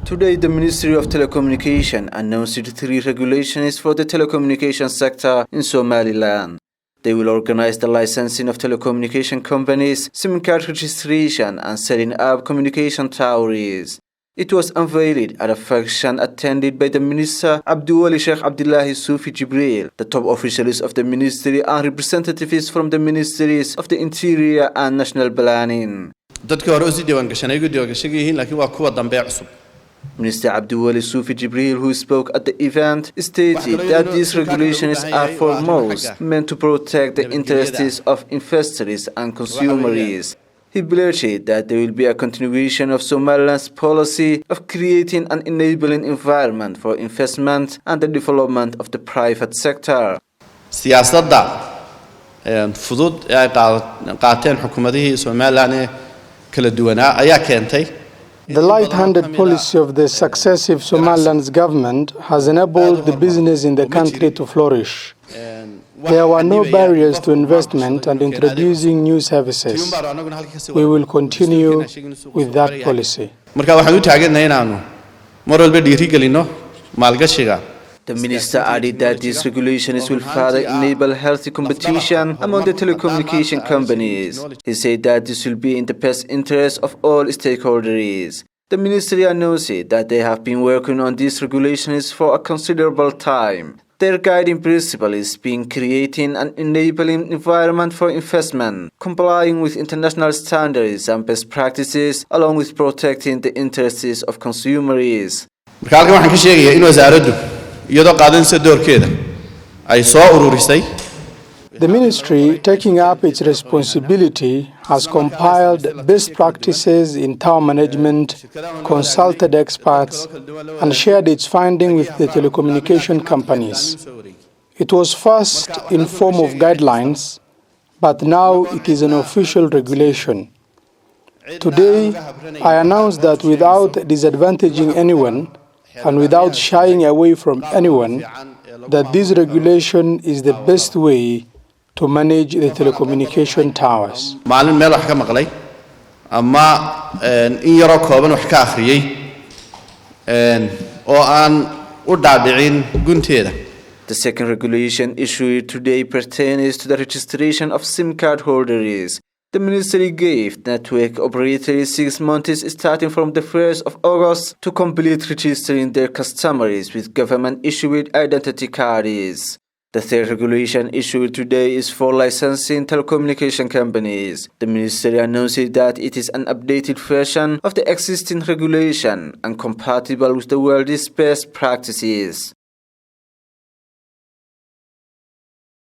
Today, the Ministry of Telecommunication announced 3 regulations for the telecommunication sector in Somaliland. They will organize the licensing of telecommunication companies, SIM card registration, and setting up communication towers. It was unveiled at a function attended by the Minister Abdul Sheikh Abdullahi Sufi Jibril, the top officials of the ministry, and representatives from the ministries of the Interior and National Planning. Minister Abdul Sufi Jibril, who spoke at the event, stated that these regulations are foremost meant to protect the interests of investors and consumers. He pledged that there will be a continuation of Somaliland's policy of creating an enabling environment for investment and the development of the private sector. siyaasadda fudud ay qaateen xukuumadihii Somaliland kala duwanaa ayaa keentay. The light-handed policy of the successive Somaliland's government has enabled the business in the country to flourish. There were no barriers to investment and introducing new services. We will continue with that policy. The minister added that these regulations will further enable healthy competition among the telecommunication companies. He said that this will be in the best interest of all stakeholders. The ministry announced that they have been working on these regulations for a considerable time. Their guiding principle is being creating an enabling environment for investment, complying with international standards and best practices, along with protecting the interests of consumers. The ministry, taking up its responsibility, has compiled best practices in tower management, consulted experts, and shared its findings with the telecommunication companies. It was first in form of guidelines, but now it is an official regulation. Today, I announce that without disadvantaging anyone and without shying away from anyone, that this regulation is the best way to manage the telecommunication towers. The second regulation issued today pertains to the registration of SIM card holders. The ministry gave network operators 6 months starting from the 1st of August to complete registering their customers with government-issued identity cards. The third regulation issued today is for licensing telecommunication companies. The ministry announced that it is an updated version of the existing regulation and compatible with the world's best practices.